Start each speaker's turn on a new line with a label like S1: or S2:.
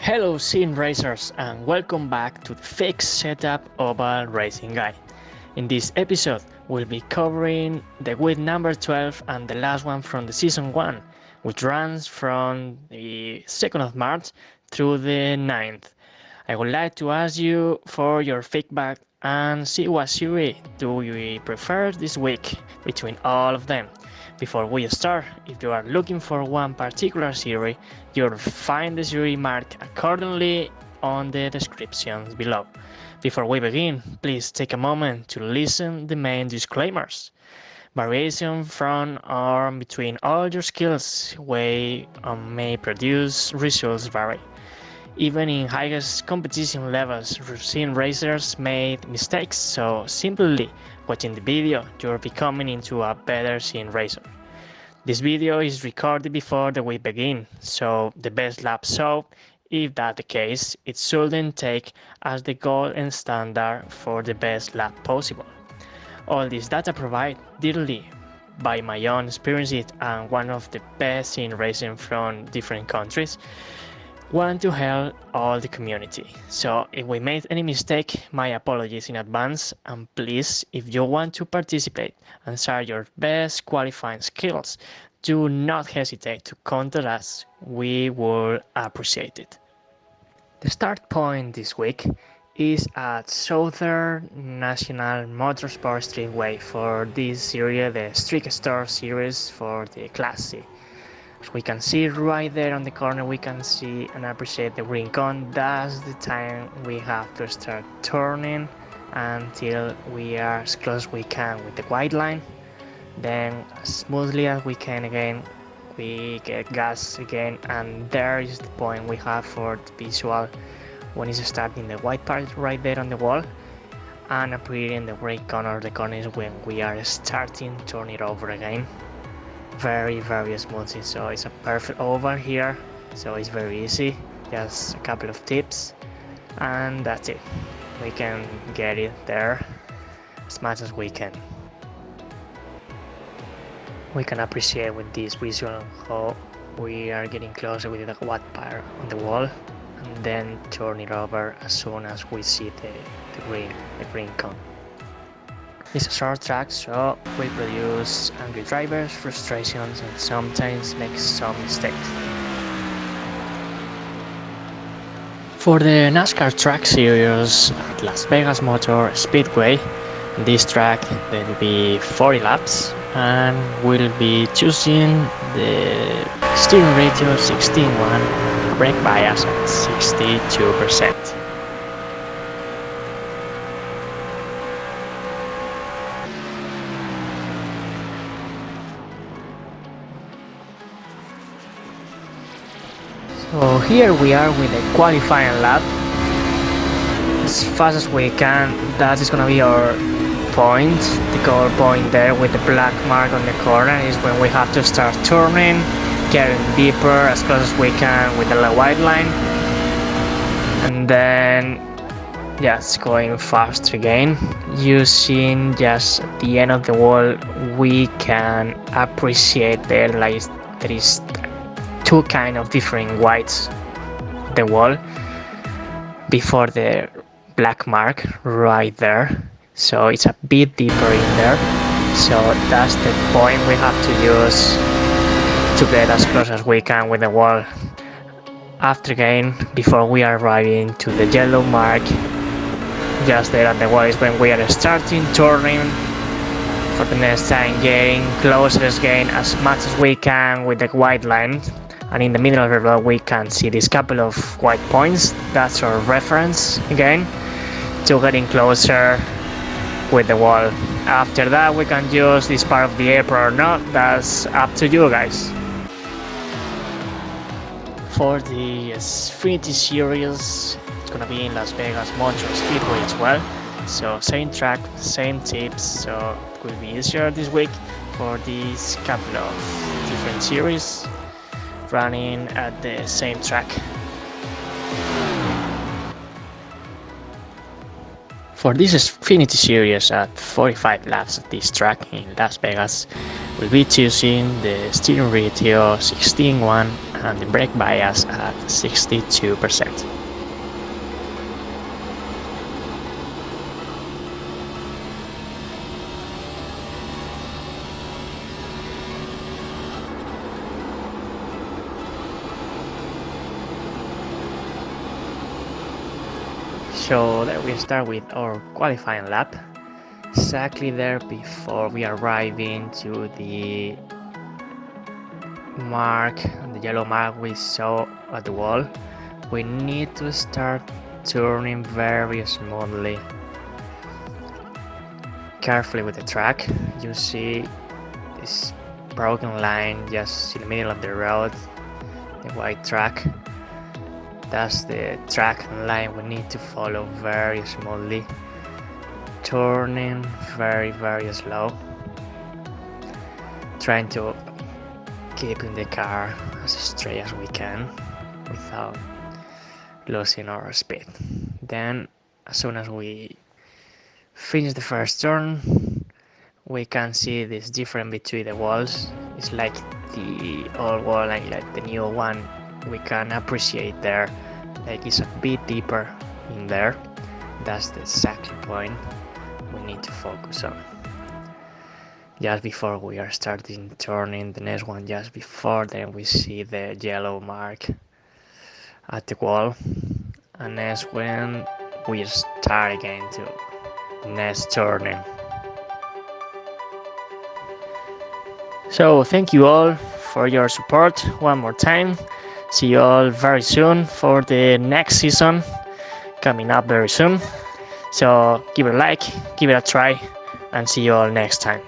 S1: Hello SimRacers and welcome back to the fixed setup oval racing guide. In this episode we'll be covering the week number 12 and the last one from the season 1, which runs from the 2nd of March through the 9th. I would like to ask you for your feedback and see what series do you prefer this week between all of them. Before we start, if you are looking for one particular series, you'll find the series marked accordingly on the descriptions below. Before we begin, please take a moment to listen the main disclaimers. Variation from or between all your skills may produce results vary. Even in highest competition levels, sim racers made mistakes, so simply watching the video, you're becoming into a better sim racer. This video is recorded before the week begin, so the best lap so, if that's the case, it shouldn't take as the gold and standard for the best lap possible. All this data provided directly by my own experiences and one of the best in racing from different countries. Want to help all the community. So if we made any mistake, my apologies in advance, and please, if you want to participate and share your best qualifying skills, do not hesitate to contact us. We will appreciate it. The start point this week is at Southern National Motorsport Streetway for this series, the Street Star series for the Class C. As we can see right there on the corner, we can see and appreciate the green cone. That's the time we have to start turning until we are as close as we can with the white line. Then as smoothly as we can again, we get gas again, and there is the point we have for the visual when it's starting the white part right there on the wall and appearing the green corner. The corner is when we are starting to turn it over again. Very smoothly, so it's a perfect oval here, so it's very easy. Just a couple of tips and that's it. We can get it there as much as we can. We can appreciate with this visual how we are getting closer with the white part on the wall and then turn it over as soon as we see the green cone. It's a short track, so we produce angry drivers, frustrations, and sometimes make some mistakes. For the NASCAR track series at Las Vegas Motor Speedway, this track will be 40 laps and we'll be choosing the steering ratio 16:1 and brake bias at 62%. So here we are with the qualifying lap. As fast as we can, that is gonna be our point. The goal point there with the black mark on the corner is when we have to start turning, getting deeper as close as we can with the white line. And then just going faster again. Using just at the end of the wall, we can appreciate there is two kind of different whites the wall before the black mark right there, so it's a bit deeper in there, so that's the point we have to use to get as close as we can with the wall. After again, before we are arriving to the yellow mark just there at the wall is when we are starting turning for the next time, getting closer again as much as we can with the white line. And in the middle of the road we can see this couple of white points. That's our reference again to getting closer with the wall. After that we can use this part of the apron or not, that's up to you guys. For the Xfinity series, it's gonna be in Las Vegas Motor Speedway as well, so same track, same tips, so it will be easier this week for these couple of different series running at the same track. For this Xfinity series at 45 laps at this track in Las Vegas, we'll be choosing the steering ratio 16:1 and the brake bias at 62%. So then we start with our qualifying lap, exactly there before we arrive into the mark, the yellow mark we saw at the wall. We need to start turning very smoothly, carefully with the track. You see this broken line just in the middle of the road, the white track. That's the track line we need to follow very smoothly, turning very slow, trying to keep in the car as straight as we can without losing our speed. Then as soon as we finish the first turn, we can see this difference between the walls. It's like the old wall and like the new one. We can appreciate there, like it's a bit deeper in there. That's the exact point we need to focus on. Just before we are starting turning the next one, just before, then we see the yellow mark at the wall, and that's when we start again to next turning. So thank you all for your support one more time. See you all very soon for the next season coming up very soon. So give it a like, give it a try, and see you all next time.